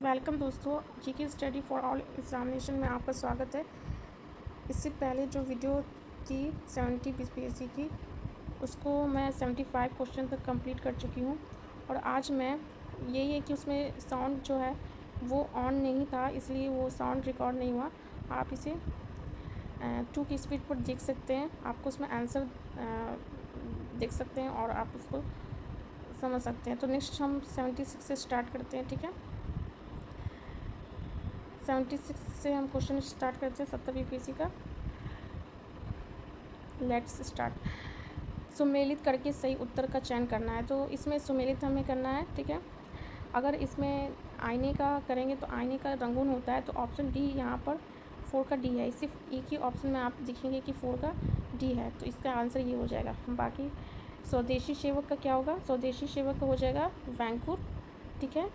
Welcome दोस्तों, GK study for all examination में आपका स्वागत है। इससे पहले जो वीडियो थी 70 बीपीएससी की, उसको मैं 75 क्वेश्चन तक कंप्लीट कर चुकी हूँ। और आज मैं यही है कि उसमें साउंड जो है वो ऑन नहीं था, इसलिए वो साउंड रिकॉर्ड नहीं हुआ। आप इसे 2 की स्पीड पर देख सकते हैं, आपको उसमें आंसर देख सकते हैं और आप उसको समझ सकते हैं। तो नेक्स्ट हम 76 से स्टार्ट करते हैं, ठीक है। 76 से हम क्वेश्चन स्टार्ट करते हैं 70 बीपीएससी का। Let's start. सुमेलित करके सही उत्तर का चयन करना है। तो इसमें सुमेलित हमें करना है, ठीक है। अगर इसमें आईने का करेंगे तो आईने का रंगून होता है, तो ऑप्शन डी यहाँ पर 4 का डी है। सिर्फ एक ही ऑप्शन में आप देखेंगे कि 4 का डी है, तो इसका आंसर ये हो जाएगा। बाकी स्वदेशी सेवक का क्या होगा? स्वदेशी सेवक का हो जाएगा वैंकूवर, ठीक है।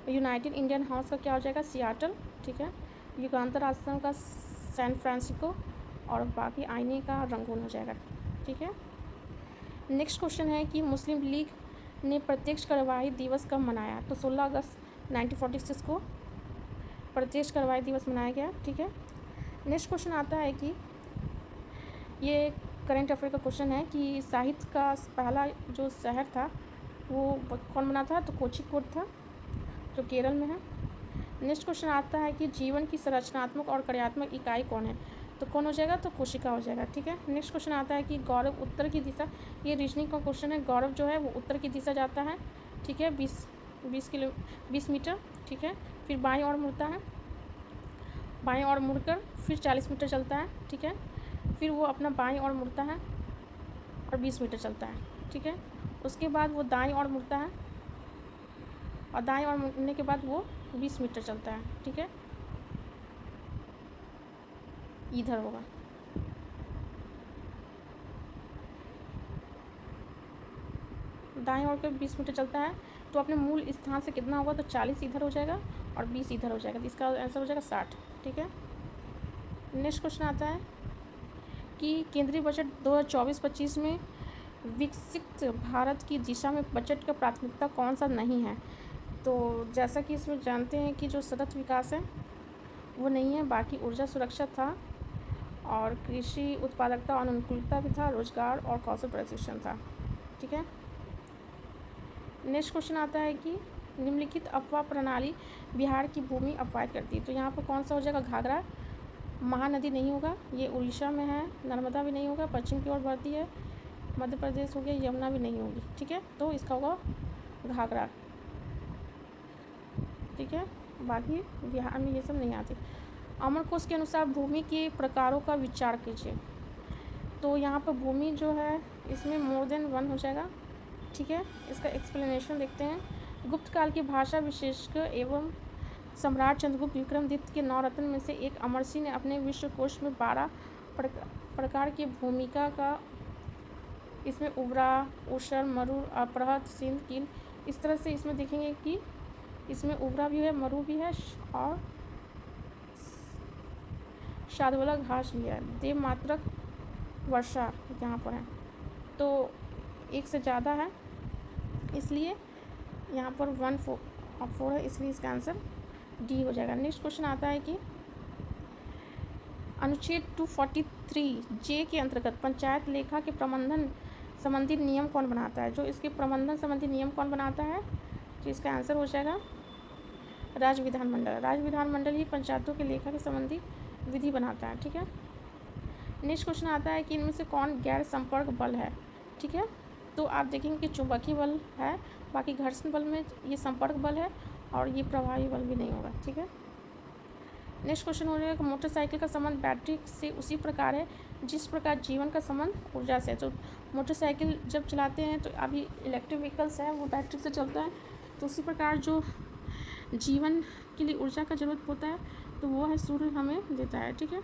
यूनाइटेड इंडियन हाउस का क्या हो जाएगा? सियाटल, ठीक है। युगांतर आश्रम का सैन फ्रांसिस्को, और बाकी आईने का रंगून हो जाएगा, ठीक है। नेक्स्ट क्वेश्चन है कि मुस्लिम लीग ने प्रत्यक्ष कार्यवाही दिवस कब मनाया? तो 16 अगस्त 1946 को प्रत्यक्ष कार्यवाही दिवस मनाया गया, ठीक है। नेक्स्ट क्वेश्चन आता है कि ये करंट अफेयर का क्वेश्चन है कि साहित्य का पहला जो शहर था वो कौन बना था? तो कोझिकोड था, जो केरल में है। नेक्स्ट क्वेश्चन आता है कि जीवन की संरचनात्मक और कार्यात्मक इकाई कौन है? तो कौन हो जाएगा? तो कोशिका हो जाएगा, ठीक है। नेक्स्ट क्वेश्चन आता है कि गौरव उत्तर की दिशा, ये रीजनिंग का क्वेश्चन है। गौरव जो है वो उत्तर की दिशा जाता है, ठीक है, 20 मीटर, ठीक है। फिर बाईं ओर मुड़ता है, बाईं ओर मुड़कर फिर 40 मीटर चलता है, ठीक है। फिर वो अपना बाईं ओर मुड़ता है और 20 मीटर चलता है, ठीक है। उसके बाद वो दाईं ओर मुड़ता है और दाईं ओर मुड़ने के बाद वो 20 मीटर चलता है, ठीक है। इधर होगा, दाईं ओर के 20 मीटर चलता है, तो अपने मूल स्थान से कितना होगा? तो 40 इधर हो जाएगा और 20 इधर हो जाएगा, तो इसका आंसर हो जाएगा 60, ठीक है। नेक्स्ट क्वेश्चन आता है कि केंद्रीय बजट 2024-25 में विकसित भारत की दिशा में बजट का प्राथमिकता कौन सा नहीं है? तो जैसा कि इसमें जानते हैं कि जो सतत विकास है वो नहीं है, बाकी ऊर्जा सुरक्षा था और कृषि उत्पादकता और अनुकूलता भी था, रोजगार और कौशल प्रशिक्षण था, ठीक है। नेक्स्ट क्वेश्चन आता है कि निम्नलिखित अपवाह प्रणाली बिहार की भूमि अपवाहित करती है। तो यहाँ पर कौन सा हो जाएगा? घाघरा। महानदी नहीं होगा, ये उड़ीसा में है। नर्मदा भी नहीं होगा, पश्चिम की ओर बढ़ती है। मध्य प्रदेश हो गया, यमुना भी नहीं होगी, ठीक है। तो इसका होगा घाघरा, ठीक है। बाकी बिहार में ये सब नहीं आते। अमरकोश के अनुसार भूमि के प्रकारों का विचार कीजिए। तो यहाँ पर भूमि जो है इसमें मोर देन 1 हो जाएगा, ठीक है। इसका एक्सप्लेनेशन देखते हैं। गुप्त काल की भाषा विशेषज्ञ एवं सम्राट चंद्रगुप्त विक्रमादित्य के 9 रत्न में से एक अमरसी ने अपने विश्वकोश में 12 प्रकार की भूमिका का, इसमें उबरा, ऊषर, मरु, अपरहत, सिंध, कील, इस तरह से इसमें देखेंगे कि इसमें उबरा भी है, मरु भी है और शादवला घास भी है। देवमात्रक वर्षा यहाँ पर है, तो एक से ज़्यादा है, इसलिए यहाँ पर 1 4 है, इसलिए इसका आंसर डी हो जाएगा। नेक्स्ट क्वेश्चन आता है कि अनुच्छेद 243 जे के अंतर्गत पंचायत लेखा के प्रबंधन संबंधी नियम कौन बनाता है? जो इसके प्रबंधन संबंधी नियम कौन बनाता है? तो इसका आंसर हो जाएगा राज्य विधानमंडल। राज्य विधानमंडल ही पंचायतों के लेखा के संबंधी विधि बनाता है, ठीक है। नेक्स्ट क्वेश्चन आता है कि इनमें से कौन गैर संपर्क बल है? ठीक है, तो आप देखेंगे कि चुंबकीय बल है, बाकी घर्षण बल में ये संपर्क बल है और ये प्रवाही बल भी नहीं होगा, ठीक है। नेक्स्ट क्वेश्चन हो जाएगा कि मोटरसाइकिल का संबंध बैटरी से उसी प्रकार है जिस प्रकार जीवन का संबंध ऊर्जा से है। तो मोटरसाइकिल जब चलाते हैं तो अभी इलेक्ट्रिक व्हीकल्स है वो बैटरी से चलता है, तो उसी प्रकार जो जीवन के लिए ऊर्जा का जरूरत होता है तो वो है सूर्य हमें देता है, ठीक है।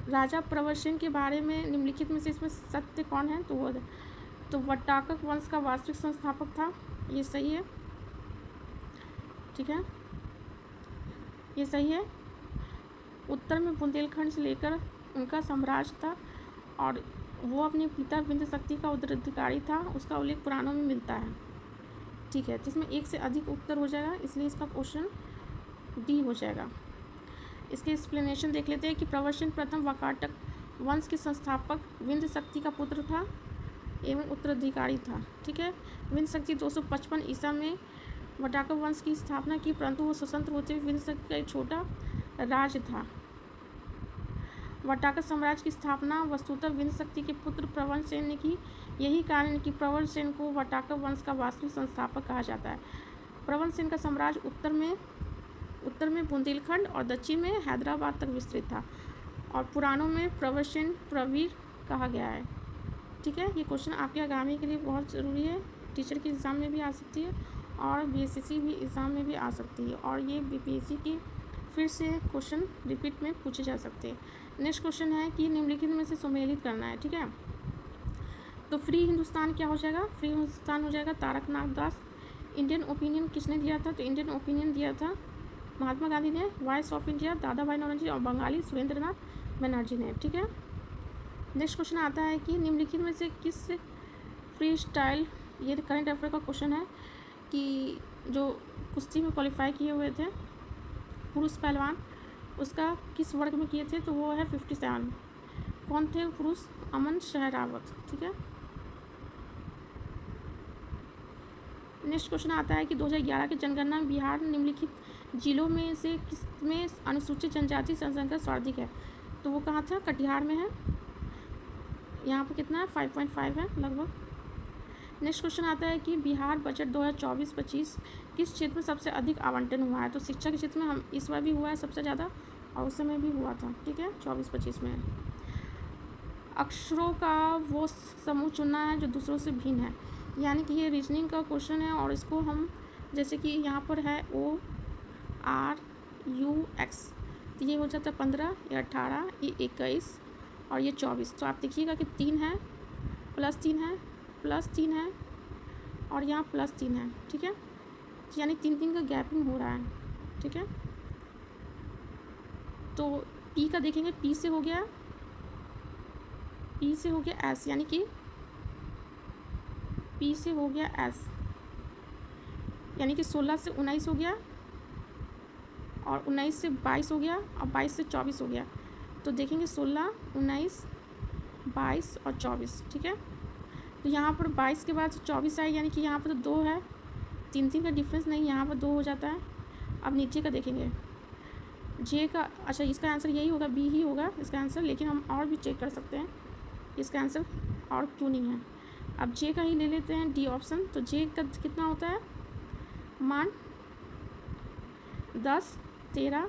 राजा प्रवरसेन के बारे में निम्नलिखित में से इसमें सत्य कौन है? तो वो तो वट्टाकक वंश का वास्तविक संस्थापक था, ये सही है, ठीक है, ये सही है। उत्तर में बुंदेलखंड से लेकर उनका साम्राज्य था और वो अपने पिता बिंद शक्ति का उत्तराधिकारी था, उसका उल्लेख पुराणों में मिलता है, ठीक है। तो इसमें एक से अधिक उत्तर हो जाएगा, इसलिए इसका क्वेश्चन डी हो जाएगा। इसके एक्सप्लेनेशन देख लेते हैं कि प्रवरसेन प्रथम वाकाटक वंश के संस्थापक विंध्य शक्ति का पुत्र था एवं उत्तराधिकारी था। ठीक है, विंध्य शक्ति 255 ईसा में वाकाटक वंश की स्थापना की, परंतु वो स्वतंत्र होते हुए विंध्य शक्ति का एक छोटा राज्य था। वाकाटक साम्राज्य की स्थापना वस्तुतः विंध्य शक्ति के पुत्र प्रवरसेन ने की। यही कारण है कि प्रवरसेन को वाकाटक वंश का वास्तविक संस्थापक कहा जाता है। प्रवरसेन का साम्राज्य उत्तर में बुंदेलखंड और दक्षिण में हैदराबाद तक विस्तृत था और पुराणों में प्रवरसेन प्रवीर कहा गया है। ठीक है, ये क्वेश्चन आपके आगामी के लिए बहुत ज़रूरी है, टीचर के एग्ज़ाम में भी आ सकती है और बीएसएससी भी एग्ज़ाम में भी आ सकती है, और ये बीपीएससी की फिर से क्वेश्चन रिपीट में पूछे जा सकते हैं। नेक्स्ट क्वेश्चन है कि निम्नलिखित में से सम्मिलित करना है। ठीक है, तो फ्री हिंदुस्तान क्या हो जाएगा? फ्री हिंदुस्तान हो जाएगा तारकनाथ दास। इंडियन ओपिनियन किसने दिया था? तो इंडियन ओपिनियन दिया था महात्मा गांधी ने। वॉइस ऑफ इंडिया दादा भाई नौरोजी और बंगाली सुरेंद्रनाथ बनर्जी ने। ठीक है, नेक्स्ट क्वेश्चन आता है कि निम्नलिखित में से किस फ्री स्टाइल, ये करंट अफेयर का क्वेश्चन है, कि जो कुश्ती में क्वालिफाई किए हुए थे पुरुष पहलवान, उसका किस वर्ग में किए थे? तो वो है 57। कौन थे पुरुष? अमन शहरावत। ठीक है, नेक्स्ट क्वेश्चन आता है कि 2011 की जनगणना में बिहार निम्नलिखित जिलों में से किस में अनुसूचित जनजाति जनसंख्या सर्वाधिक है? तो वो कहाँ था? कटिहार में है। यहाँ पर कितना है? 5.5 है लगभग। नेक्स्ट क्वेश्चन आता है कि बिहार बजट 2024-25 किस क्षेत्र में सबसे अधिक आवंटन हुआ है? तो शिक्षा के क्षेत्र में हम इस बार भी हुआ है सबसे ज़्यादा, और उस समय भी हुआ था। ठीक है, 24-25 में। अक्षरों का वो समूह चुनना है जो दूसरों से भिन्न है, यानी कि ये रीजनिंग का क्वेश्चन है, और इसको हम जैसे कि यहाँ पर है ORUX, तो ये हो जाता है 15, ये 18, ये 21 और ये 24। तो आप देखिएगा कि 3 है, +3 है, +3 है और यहाँ +3 है। ठीक है, यानी 3-3 का गैपिंग हो रहा है। ठीक है, तो P का देखेंगे, P से हो गया S, यानी कि P से हो गया S, यानी कि 16 से 19 हो गया, और 19 से 22 हो गया, और 22 से 24 हो गया। तो देखेंगे 16, 19, 22 और 24। ठीक है, तो यहाँ पर 22 के बाद 24 आए, यानी कि यहाँ पर तो 2 है, 3-3 का डिफरेंस नहीं, यहाँ पर 2 हो जाता है। अब नीचे का देखेंगे, जे का, अच्छा इसका आंसर यही होगा, बी ही होगा इसका आंसर, लेकिन हम और भी चेक कर सकते हैं इसका आंसर और क्यों नहीं है। अब जे का ही ले लेते हैं, डी ऑप्शन। तो जे का कितना होता है मान? 10, 13,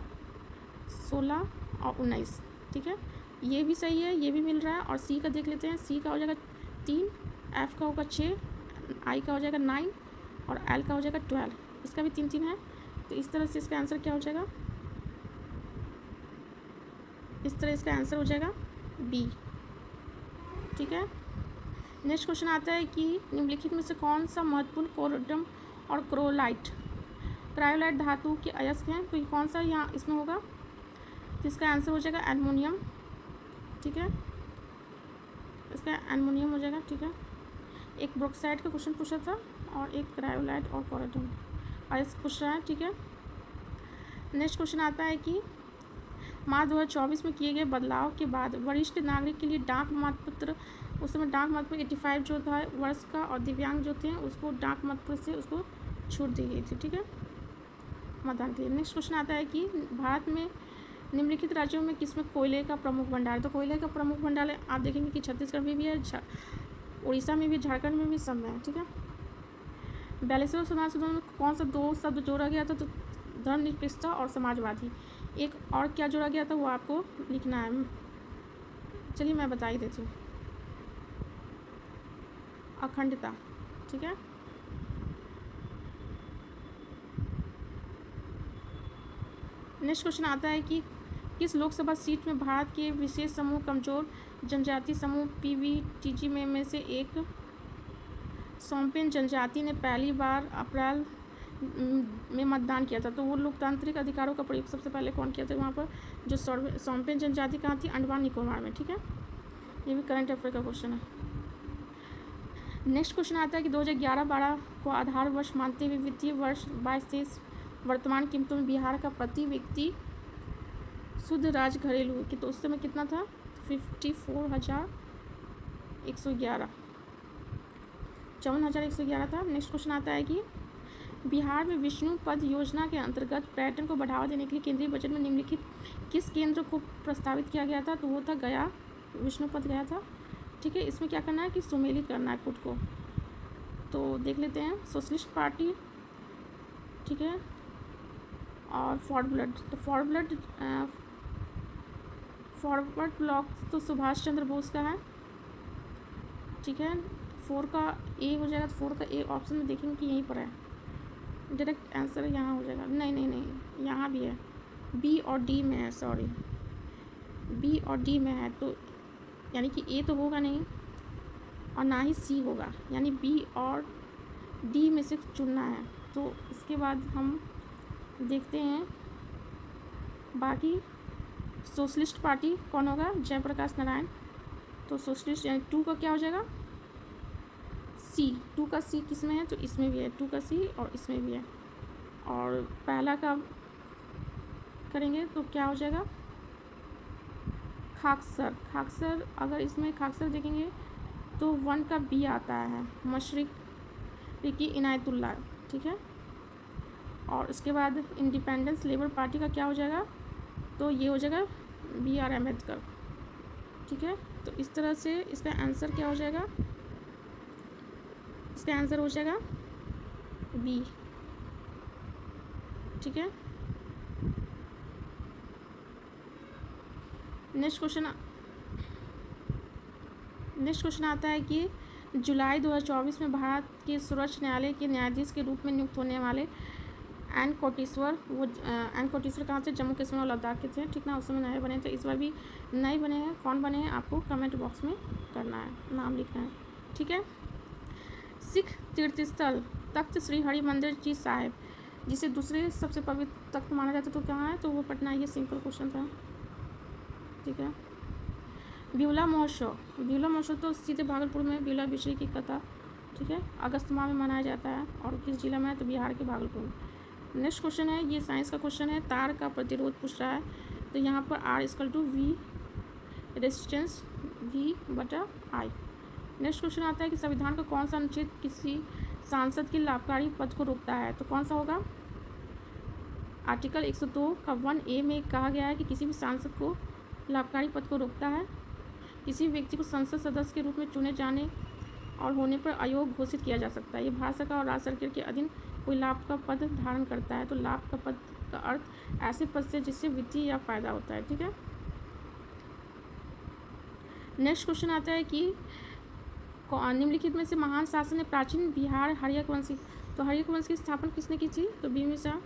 16 और 19। ठीक है, ये भी सही है, ये भी मिल रहा है। और सी का देख लेते हैं, सी का हो जाएगा 3, एफ का होगा 6, आई का हो जाएगा 9 और एल का हो जाएगा 12। इसका भी 3-3 है, तो इस तरह से इसका आंसर क्या हो जाएगा? इस तरह इसका आंसर हो जाएगा बी। ठीक है, नेक्स्ट क्वेश्चन आता है कि निम्नलिखित में से कौन सा महत्वपूर्ण कोरडम और क्रायोलाइट धातु के अयस्क हैं? तो ये कौन सा यहाँ इसमें होगा? तो इसका आंसर हो जाएगा एल्युमिनियम। ठीक है, इसका एल्युमिनियम हो जाएगा। ठीक है, एक ब्रोक्साइड का क्वेश्चन पूछा था और एक क्रायोलाइट और कोरडम अयस्क पूछ रहा है। ठीक है, नेक्स्ट क्वेश्चन आता है कि मार्च 2024 में किए गए बदलाव के बाद वरिष्ठ नागरिक के लिए डाक मतपत्र, उस समय डाक मतपत्र 85 जो था वर्ष का, और दिव्यांग जो थे उसको डाक मतपत्र से उसको छूट दी गई थी। ठीक है, मतदान के लिए। नेक्स्ट क्वेश्चन आता है कि भारत में निम्नलिखित राज्यों में किसमें कोयले का प्रमुख भंडार है? तो कोयले का प्रमुख भंडार आप देखेंगे कि छत्तीसगढ़ में भी है, उड़ीसा में भी, झारखंड में भी, सब में है। ठीक है, 42वें संविधान संशोधन में कौन सा 2 शब्द जोड़ा गया था? तो धर्मनिरपेक्षता और समाजवादी। एक और क्या जोड़ा गया था वो आपको लिखना है, चलिए मैं बता ही देती हूँ, अखंडता। ठीक है, नेक्स्ट क्वेश्चन आता है कि किस लोकसभा सीट में भारत के विशेष समूह कमजोर जनजाति समूह PVTG में से एक सोम्पेन जनजाति ने पहली बार अप्रैल में मतदान किया था? तो वो लोकतांत्रिक अधिकारों का प्रयोग सबसे पहले कौन किया था वहाँ पर? जो सोम्पेन जनजाति कहाँ थी? अंडमान निकोबार में। ठीक है, ये भी करंट अफेयर का क्वेश्चन है। नेक्स्ट क्वेश्चन आता है कि 2011-12 को आधार वर्ष मानते हुए वित्तीय वर्ष 22-23 वर्तमान कीमतों में बिहार का प्रति व्यक्ति शुद्ध राज घरेलू कि तो उस समय कितना था 54,111 54,111 था। नेक्स्ट क्वेश्चन आता है कि बिहार में विष्णु पद योजना के अंतर्गत पर्यटन को बढ़ावा देने के लिए केंद्रीय बजट में निम्नलिखित किस केंद्र को प्रस्तावित किया गया था? तो वो था गया, विष्णु पद गया था। ठीक है, इसमें क्या करना है कि सुमेलित करना है खुद को। तो देख लेते हैं, सोशलिस्ट पार्टी, ठीक है, और फॉरवर्ड ब्लॉक तो सुभाष चंद्र बोस का है। ठीक है, 4 का ए हो जाएगा, तो 4 का ए ऑप्शन में देखेंगे कि यहीं पर है, डायरेक्ट आंसर यहाँ हो जाएगा। नहीं, यहाँ भी है, बी और डी में है, सॉरी बी और डी में है, तो यानी कि ए तो होगा नहीं और ना ही सी होगा, यानी बी और डी में से चुनना है। तो इसके बाद हम देखते हैं बाकी। सोशलिस्ट पार्टी कौन होगा? जयप्रकाश नारायण। तो सोशलिस्ट यानी 2 का क्या हो जाएगा? सी। 2 का सी किस में है? तो इसमें भी है, 2 का सी और इसमें भी है। और पहला का करेंगे तो क्या हो जाएगा? खाकसर अगर इसमें खाकसर देखेंगे तो 1 का बी आता है, मशरिकी इनायतुल्लाह। ठीक है, और उसके बाद इंडिपेंडेंस लेबर पार्टी का क्या हो जाएगा? तो ये हो जाएगा BR अम्बेडकर। ठीक है, तो इस तरह से इसका आंसर क्या हो जाएगा? इसका आंसर हो जाएगा बी। ठीक है, नेक्स्ट क्वेश्चन आता है कि जुलाई 2024 में भारत के सर्वोच्च न्यायालय के न्यायाधीश के रूप में नियुक्त होने वाले एन कोटेश्वर कहाँ से? जम्मू कश्मीर और लद्दाख के थे। ठीक ना, उस समय नए बने थे, इस बार भी नए बने हैं। कौन बने हैं आपको कमेंट बॉक्स में करना है, नाम लिखना है। ठीक है, सिख तीर्थस्थल तख्त श्री हरिमंदिर जी साहिब, जिसे दूसरे सबसे पवित्र तख्त माना जाता है, तो कहाँ है? तो वो पटना। ये सिंपल क्वेश्चन था। ठीक है, बिहुला महोत्सव तो सीधे भागलपुर में बिहुला बिछड़ी की कथा, ठीक है, अगस्त माह में मनाया जाता है। और किस जिला में है? तो बिहार के भागलपुर में। नेक्स्ट क्वेश्चन है, ये साइंस का क्वेश्चन है, तार का प्रतिरोध पूछ रहा है। तो यहाँ पर R=V resistance V/I। Next question आता है कि संविधान का कौन सा अनुच्छेद किसी सांसद के लाभकारी पद को रोकता है? तो कौन सा होगा? आर्टिकल 102 का 1A में कहा गया है कि किसी भी सांसद को लाभकारी पद को रोकता है। किसी व्यक्ति को संसद सदस्य के रूप में चुने जाने और होने पर अयोग्य घोषित किया जा सकता है। ये भारत सरकार और राज्य सरकार के अधीन कोई लाभ का पद धारण करता है। तो लाभ का पद का अर्थ ऐसे पद से जिससे वित्तीय या फायदा होता है। ठीक है, नेक्स्ट क्वेश्चन आता है कि निम्नलिखित में से महान शासक ने प्राचीन बिहार हर्यक वंश, तो हर्यक वंश की स्थापना किसने की थी? तो बिम्बिसार।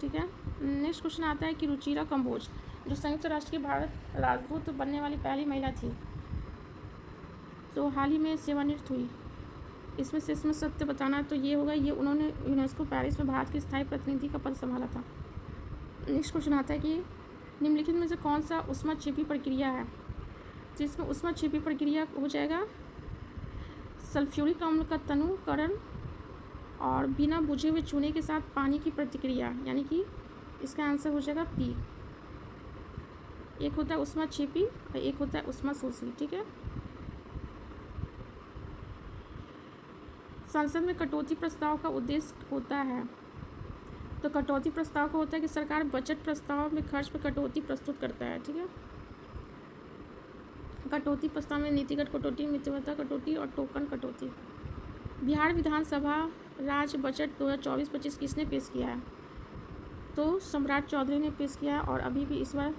ठीक है, नेक्स्ट क्वेश्चन आता है कि रुचिरा कंबोज जो संयुक्त राष्ट्र की भारत राजदूत बनने वाली पहली महिला थी, तो हाल ही में सेवानिवृत्त हुई। इसमें सत्य बताना है तो ये होगा, ये उन्होंने यूनेस्को पेरिस में भारत के स्थायी प्रतिनिधि का पद संभाला था। नेक्स्ट क्वेश्चन आता है कि निम्नलिखित में से कौन सा ऊष्माक्षेपी प्रक्रिया है? जिसमें ऊष्माक्षेपी प्रक्रिया हो जाएगा सल्फ्यूरिक अम्ल का तनुकरण और बिना बुझे हुए चूने के साथ पानी की प्रतिक्रिया, यानी कि इसका आंसर हो जाएगा पी। एक होता है ऊष्माक्षेपी और एक होता है ऊष्माशोषी। ठीक है, संसद में कटौती प्रस्ताव का उद्देश्य होता है, तो कटौती प्रस्ताव का होता है कि सरकार बजट प्रस्ताव में खर्च पर कटौती प्रस्तुत करता है। ठीक है, कटौती प्रस्ताव में नीतिगत कटौती, मितव्ययता कटौती और टोकन कटौती। बिहार विधानसभा राज्य बजट 2024-25 किसने पेश किया है? तो सम्राट चौधरी ने पेश किया है और अभी भी इस बार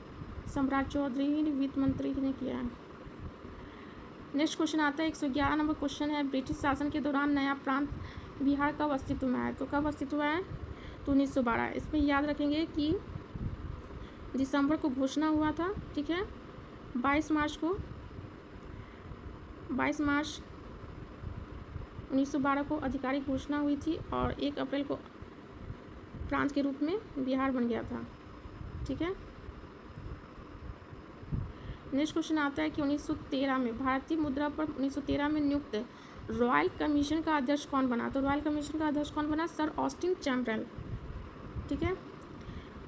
सम्राट चौधरी वित्त मंत्री ने किया है। नेक्स्ट क्वेश्चन आता है 111 नंबर क्वेश्चन है, ब्रिटिश शासन के दौरान नया प्रांत बिहार कब अस्तित्व में आया? तो कब अस्तित्व में आया? तो 1912। इसमें याद रखेंगे कि दिसंबर को घोषणा हुआ था। ठीक है, 22 मार्च 1912 को आधिकारिक घोषणा हुई थी और 1 अप्रैल को प्रांत के रूप में बिहार बन गया था। ठीक है, नेक्स्ट क्वेश्चन आता है कि 1913 में भारतीय मुद्रा पर 1913 में नियुक्त रॉयल कमीशन का अध्यक्ष कौन बना? तो रॉयल कमीशन का अध्यक्ष कौन बना? Sir Austen Chamberlain. ठीक है।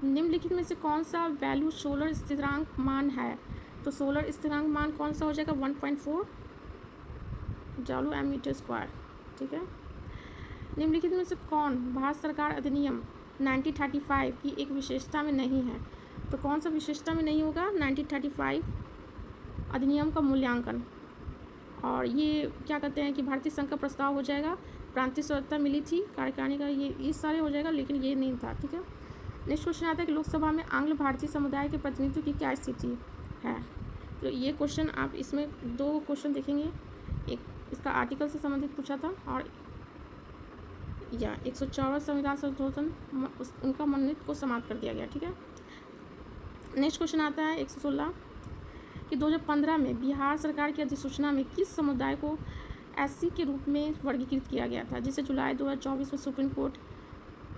निम्नलिखित में से कौन सा वैल्यू सोलर स्थिरांक मान है? तो सोलर स्थिरांक मान कौन सा हो जाएगा? 1.4 जॉल मीटर स्क्वायर। ठीक है। निम्नलिखित में से कौन भारत सरकार अधिनियम 1935 की एक विशेषता में नहीं है? तो कौन सा विशेषता में नहीं होगा? 1935 अधिनियम का मूल्यांकन। और ये क्या कहते हैं कि भारतीय संघ का प्रस्ताव हो जाएगा, प्रांतीय स्वतंत्रता मिली थी कार्यकारिणी का, ये सारे हो जाएगा, लेकिन ये नहीं था। ठीक है। नेक्स्ट क्वेश्चन आता है कि लोकसभा में आंग्ल भारतीय समुदाय के प्रतिनिधित्व की क्या स्थिति है? तो ये क्वेश्चन आप इसमें 2 क्वेश्चन देखेंगे, एक इसका आर्टिकल से संबंधित पूछा था और या 114 संविधान संशोधन उनका मनोनीत को समाप्त कर दिया गया। ठीक है। नेक्स्ट क्वेश्चन आता है 116 कि 2015 में बिहार सरकार की अधिसूचना में किस समुदाय को एससी के रूप में वर्गीकृत किया गया था, जिसे जुलाई 2024 में सुप्रीम कोर्ट,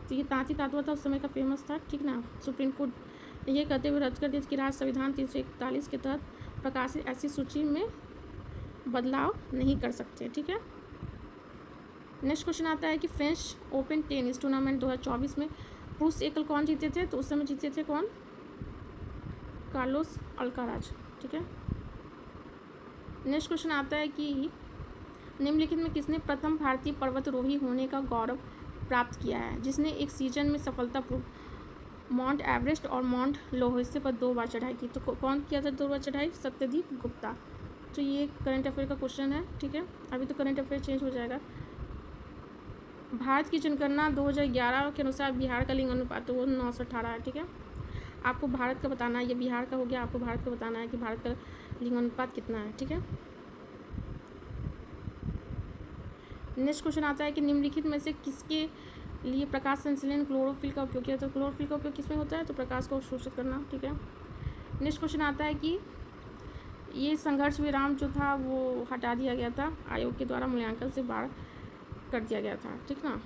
तो ये तांती तातवा था उस समय का फेमस था, ठीक ना, सुप्रीम कोर्ट ये कहते हुए रद्द कर दिया कि राज्य संविधान 341 के तहत प्रकाशित एससी सूची में बदलाव नहीं कर सकते। ठीक है। नेक्स्ट क्वेश्चन आता है कि फ्रेंच ओपन टेनिस टूर्नामेंट 2024 में पुरुष एकल कौन जीते थे? तो उस समय जीते थे कौन? Carlos Alcaraz. ठीक है। नेक्स्ट क्वेश्चन आता है कि निम्नलिखित में किसने प्रथम भारतीय पर्वतारोही होने का गौरव प्राप्त किया है, जिसने एक सीजन में सफलतापूर्वक माउंट एवरेस्ट और माउंट लोहेसे पर 2 बार चढ़ाई की? तो कौन किया था 2 बार चढ़ाई? सत्यदीप गुप्ता। तो ये करंट अफेयर का क्वेश्चन है। ठीक है। अभी तो करंट अफेयर चेंज हो जाएगा। भारत की जनगणना 2011 के अनुसार बिहार का लिंग अनुपात तो वो 918 है। ठीक है। आपको भारत का बताना है, ये बिहार का हो गया, आपको भारत का बताना है कि भारत का लिंग अनुपात कितना है। ठीक है। नेक्स्ट क्वेश्चन आता है कि निम्नलिखित में से किसके लिए प्रकाश संश्लेषण क्लोरोफिल का उपयोग किया? तो क्लोरोफिल का उपयोग किसमें होता है? तो प्रकाश को अवशोषित करना। ठीक है। नेक्स्ट क्वेश्चन आता है कि ये संघर्ष विराम जो था वो हटा दिया गया था, आयोग के द्वारा मूल्यांकन से बाहर कर दिया गया था। ठीक ना।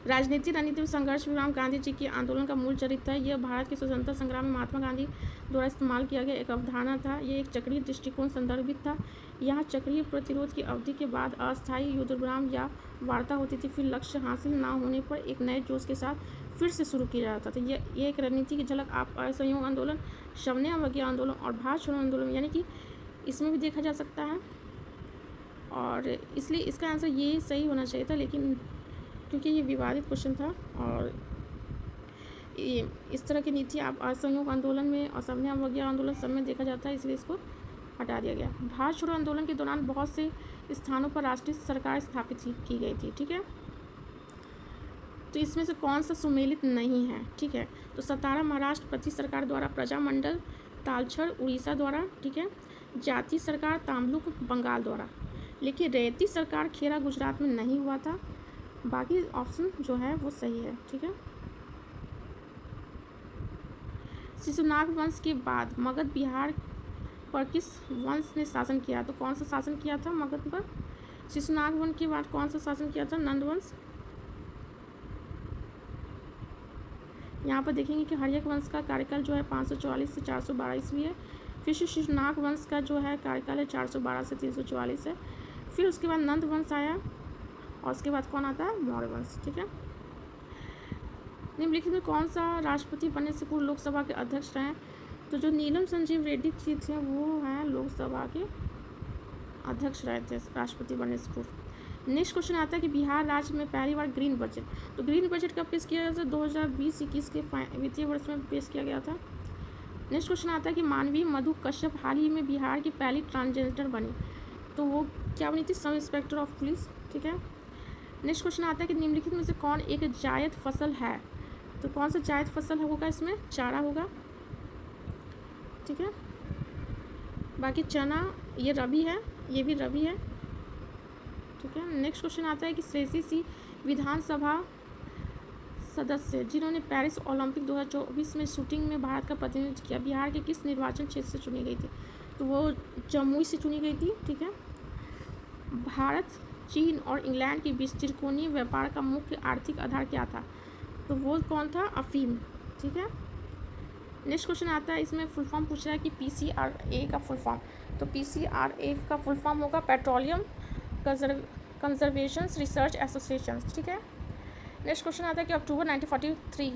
राजनीतिक रणनीति में संघर्ष विराम गांधी जी के आंदोलन का मूल चरित्र है। यह भारत के स्वतंत्रता संग्राम में महात्मा गांधी द्वारा इस्तेमाल किया गया एक अवधारणा था। यह एक चक्रीय दृष्टिकोण संदर्भित था। यहाँ चक्रीय प्रतिरोध की अवधि के बाद अस्थायी युद्ध विराम या वार्ता होती थी, फिर लक्ष्य हासिल न होने पर एक नए जोश के साथ फिर से शुरू किया जाता था। यह एक रणनीति की झलक आप असहयोग आंदोलन, शवन्य अवज्ञा आंदोलन और भारत छोड़ो आंदोलन यानी कि इसमें भी देखा जा सकता है। और इसलिए इसका आंसर ये सही होना चाहिए था, लेकिन क्योंकि ये विवादित क्वेश्चन था और ये इस तरह की नीति आप असहयोग आंदोलन में और शवन्य अवज्ञा आंदोलन सब में देखा जाता है, इसलिए इसको हटा दिया गया। भारत छोड़ो आंदोलन के दौरान बहुत से स्थानों पर राष्ट्रीय सरकार स्थापित की गई थी। ठीक है। तो इसमें से कौन सा सुमेलित नहीं है? ठीक है। तो सतारा महाराष्ट्र प्रति सरकार द्वारा, प्रजामंडल तालछड़ उड़ीसा द्वारा, ठीक है, जाति सरकार ताम्लुक बंगाल द्वारा, लेकिन रैयती सरकार खेरा गुजरात में नहीं हुआ था। बाकी ऑप्शन जो है वो सही है। ठीक है। शिशुनाग वंश के बाद मगध बिहार पर किस वंश ने शासन किया? तो कौन सा शासन किया था मगध पर? शिशुनाग वंश के बाद कौन सा शासन किया था? नंद वंश। यहाँ पर देखेंगे कि हर्यक वंश का कार्यकाल जो है 544 से 412 ईस्वी है। फिर शिशुनाग वंश का जो है कार्यकाल है 412 से 344 है। फिर उसके बाद नंद वंश आया और उसके बाद कौन आता है? मौर्य वंश। ठीक है। निम्नलिखित में कौन सा राष्ट्रपति बनने से पूर्व लोकसभा के अध्यक्ष रहे? तो जो नीलम संजीव रेड्डी जी थे वो हैं लोकसभा के अध्यक्ष रहे थे राष्ट्रपति बनने से पूर्व। नेक्स्ट क्वेश्चन आता है कि बिहार राज्य में पहली बार ग्रीन बजट, तो ग्रीन बजट कब पेश किया गया था? 2020-21 के वित्तीय वर्ष में पेश किया गया था। नेक्स्ट क्वेश्चन आता है कि मानवी मधु कश्यप हाल ही में बिहार की पहली ट्रांसजेंडर बनी, तो वो क्या बनी थी? Sub inspector of police. ठीक है। नेक्स्ट क्वेश्चन आता है कि निम्नलिखित में से कौन एक जायद फसल है? तो कौन सा जायद फसल होगा? इसमें चारा होगा। ठीक है। बाकी चना ये रबी है, ये भी रबी है। ठीक है। नेक्स्ट क्वेश्चन आता है कि श्रेयसी सी विधानसभा सदस्य जिन्होंने पेरिस ओलंपिक 2024 में शूटिंग में भारत का प्रतिनिधित्व किया, बिहार के किस निर्वाचन क्षेत्र से चुनी गई थी? तो वो जमुई से चुनी गई थी। ठीक है। भारत, चीन और इंग्लैंड के बीच त्रिकोणीय व्यापार का मुख्य आर्थिक आधार क्या था? तो वो कौन था? अफीम। ठीक है। नेक्स्ट क्वेश्चन आता है, इसमें फुल फॉर्म पूछ रहा है कि PCRA का फुल फॉर्म, तो PCRA का फुल फॉर्म होगा पेट्रोलियम कंजर्वेशन रिसर्च एसोसिएशन। ठीक है। नेक्स्ट क्वेश्चन आता है कि अक्टूबर 1943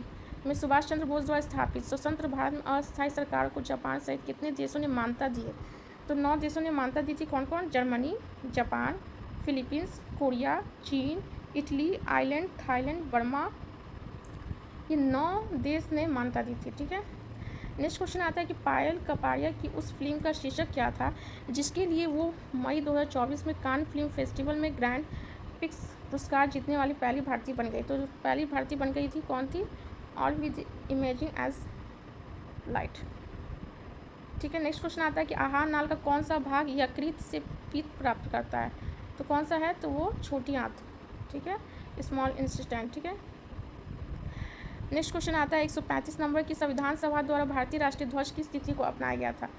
में सुभाष चंद्र बोस द्वारा स्थापित स्वतंत्र भारत में अस्थायी सरकार को जापान सहित कितने देशों ने मान्यता दी है? तो 9 देशों ने मान्यता दी थी। कौन कौन? जर्मनी, जापान, फिलीपींस, कोरिया, चीन, इटली, आइलैंड, थाईलैंड, बर्मा, ये 9 देश ने मान्यता दी थी। ठीक है। नेक्स्ट क्वेश्चन आता है कि पायल कपाड़िया की उस फिल्म का शीर्षक क्या था जिसके लिए वो मई 2024 में कान फिल्म फेस्टिवल में ग्रैंड पिक्स पुरस्कार जीतने वाली पहली भारतीय बन गई? तो पहली भारतीय बन गई थी कौन थी? All with imaging as light. ठीक है। नेक्स्ट क्वेश्चन आता है कि आहार नाल का कौन सा भाग यकृत से पित्त प्राप्त करता है? तो कौन सा है? तो वो छोटी आंत। ठीक है, स्मॉल इंटेस्टाइन। ठीक है। नेक्स्ट क्वेश्चन आता है 135 नंबर की संविधान सभा द्वारा भारतीय राष्ट्रीय ध्वज किस तिथि को अपनाया गया था?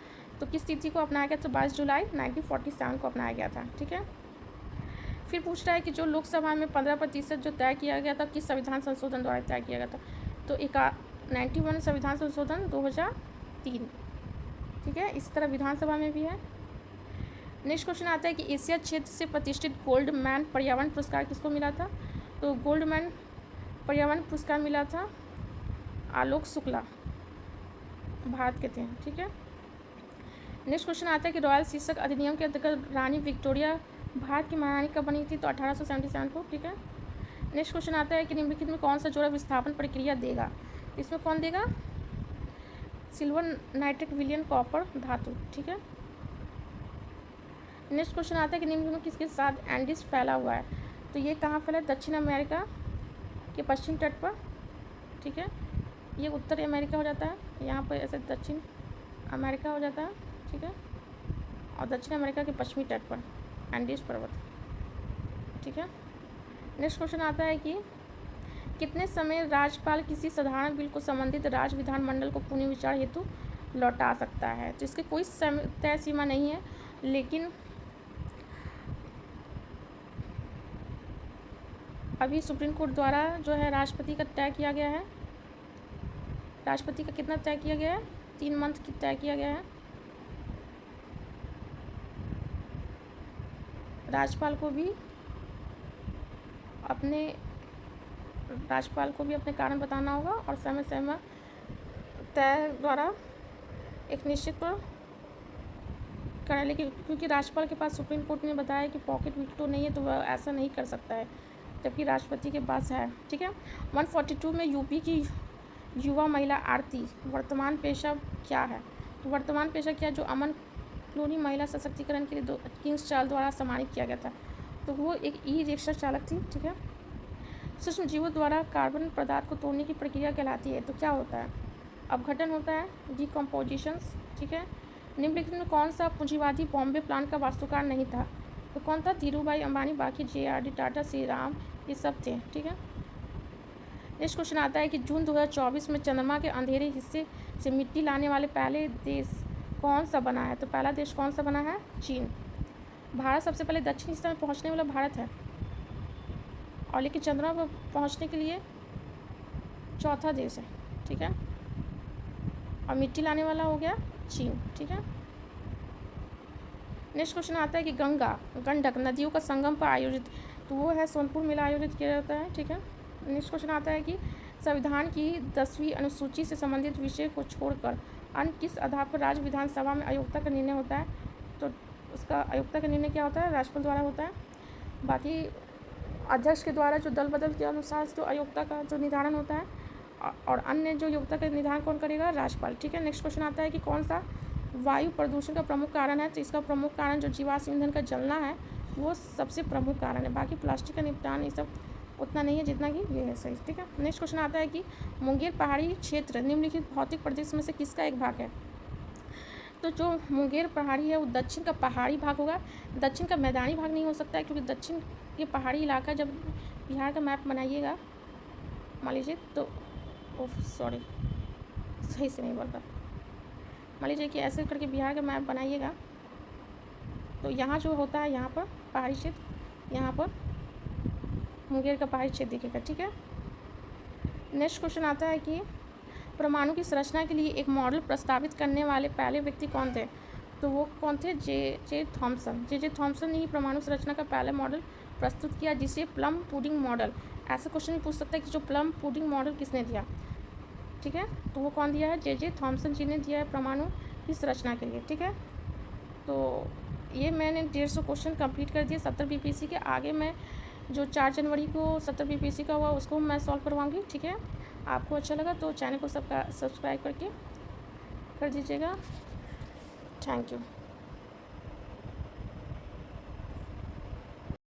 तो किस तिथि को अपनाया गया? तो 22 जुलाई 1947 को अपनाया गया था। ठीक है। फिर पूछ रहा है कि जो लोकसभा में 15% जो तय किया गया था किस संविधान संशोधन द्वारा तय किया गया था? तो 91 संविधान संशोधन 2003। ठीक है। इसी तरह विधानसभा में भी है। नेक्स्ट क्वेश्चन आता है कि एशिया क्षेत्र से प्रतिष्ठित गोल्ड मैन पर्यावरण पुरस्कार किसको मिला था? तो गोल्ड मैन पर्यावरण पुरस्कार मिला था आलोक शुक्ला, भारत के थे। ठीक है। नेक्स्ट क्वेश्चन आता है कि रॉयल शीर्षक अधिनियम के अंतर्गत रानी विक्टोरिया भारत की महारानी कब बनी थी? तो 1877 को। ठीक है। नेक्स्ट क्वेश्चन आता है कि निम्नलिखित में कौन सा जोड़ा विस्थापन प्रक्रिया देगा? इसमें कौन देगा? सिल्वर नाइट्रेट विलियन कॉपर धातु। ठीक है। नेक्स्ट क्वेश्चन आता है कि निम्न में किसके साथ एंडीज फैला हुआ है? तो ये कहाँ फैला है? दक्षिण अमेरिका के पश्चिम तट पर। ठीक है। ये उत्तर अमेरिका हो जाता है, यहाँ पर ऐसे दक्षिण अमेरिका हो जाता है। ठीक है। और दक्षिण अमेरिका के पश्चिमी तट पर एंडीज पर्वत। ठीक है। नेक्स्ट क्वेश्चन आता है कि कितने समय राज्यपाल किसी साधारण बिल को संबंधित राज्य विधानमंडल को पुनर्विचार हेतु लौटा सकता है? तो इसकी कोई तय सीमा नहीं है, लेकिन अभी सुप्रीम कोर्ट द्वारा जो है राष्ट्रपति का तय किया गया है। राष्ट्रपति का कितना तय किया गया है? 3 मंथ की तय किया गया है। राज्यपाल को भी अपने कारण बताना होगा और समय समय तय द्वारा एक निश्चित पर करना। लेकिन क्योंकि राज्यपाल के पास सुप्रीम कोर्ट ने बताया कि पॉकेट वीटो नहीं है, तो वह ऐसा नहीं कर सकता है, जबकि राष्ट्रपति के पास है। ठीक है। 142 में यूपी की युवा महिला आरती वर्तमान पेशा क्या है? तो वर्तमान पेशा क्या, जो अमन क्लोनी महिला सशक्तिकरण के लिए किंग्स चार्ल्स द्वारा सम्मानित किया गया था, तो वो एक ई रिक्शा चालक थी। ठीक है। सूक्ष्म जीवों द्वारा कार्बन पदार्थ को तोड़ने की प्रक्रिया कहलाती है, तो क्या होता है? अपघटन होता है, डिकम्पोजिशंस। ठीक है। निम्नलिखित में कौन सा पूंजीवादी बॉम्बे प्लान का वास्तुकार नहीं था? तो कौन था? धीरूभाई अंबानी, बाकी JRD टाटा, श्री राम, ये सब थे। ठीक है। नेक्स्ट क्वेश्चन आता है कि जून 2024 में चंद्रमा के अंधेरे हिस्से से मिट्टी लाने वाले पहले देश कौन सा बना है? तो पहला देश कौन सा बना है? चीन। भारत सबसे पहले दक्षिण हिस्से में पहुंचने वाला भारत है, और लेकिन चंद्रमा पर पहुंचने के लिए चौथा देश है। ठीक है। और मिट्टी लाने वाला हो गया चीन। ठीक है। नेक्स्ट क्वेश्चन आता है कि गंडक नदियों का संगम पर आयोजित, तो वो है सोनपुर मेला आयोजित किया जाता है। ठीक है। नेक्स्ट क्वेश्चन आता है कि संविधान की 10वीं अनुसूची से संबंधित विषय को छोड़कर अन्य किस आधार पर राज्य विधानसभा में अयोग्यता का निर्णय होता है? तो उसका अयोग्यता का निर्णय क्या होता है? राज्यपाल द्वारा होता है। बाकी अध्यक्ष के द्वारा जो दल बदल के अनुसार जो अयोग्यता का जो निर्धारण होता है, और अन्य जो योग्यता का निर्धारण कौन करेगा? राज्यपाल। ठीक है। नेक्स्ट क्वेश्चन आता है कि कौन सा वायु प्रदूषण का प्रमुख कारण है? तो इसका प्रमुख कारण जो जीवाश्म ईंधन का जलना है, वो सबसे प्रमुख कारण है। बाकी प्लास्टिक का निपटान ये सब उतना नहीं है जितना कि ये है सही। ठीक है। नेक्स्ट क्वेश्चन आता है कि मुंगेर पहाड़ी क्षेत्र निम्नलिखित भौतिक प्रदेश में से किसका एक भाग है? तो जो मुंगेर पहाड़ी है वो दक्षिण का पहाड़ी भाग होगा, दक्षिण का मैदानी भाग नहीं हो सकता है, क्योंकि दक्षिण ये पहाड़ी इलाका जब बिहार का मैप बनाइएगा मान लीजिए, तो सॉरी सही से नहीं बोल रहा, मान लीजिए कि ऐसे करके बिहार का मैप बनाइएगा, तो यहाँ जो होता है यहाँ पर पहाड़ी क्षेत्र, यहाँ पर मुंगेर का पहाड़ी क्षेत्र दिखेगा। ठीक है। नेक्स्ट क्वेश्चन आता है कि परमाणु की संरचना के लिए एक मॉडल प्रस्तावित करने वाले पहले व्यक्ति कौन थे? तो वो कौन थे? J Thomson. जे थॉमसन ने ही परमाणु संरचना का पहला मॉडल प्रस्तुत किया, जिसे प्लम पुडिंग मॉडल ऐसा क्वेश्चन भी पूछ सकता है कि जो प्लम पुडिंग मॉडल किसने दिया, ठीक है। तो वो कौन दिया है, जे थॉमसन जी ने दिया है परमाणु की संरचना के लिए, ठीक है। तो ये मैंने 150 क्वेश्चन कंप्लीट कर दिए 70 बीपीएससी के। आगे मैं जो 4 जनवरी को 70 बीपीएससी का हुआ उसको मैं सॉल्व करवाऊँगी, ठीक है। आपको अच्छा लगा तो चैनल को सब्सक्राइब करके कर दीजिएगा। Thank you.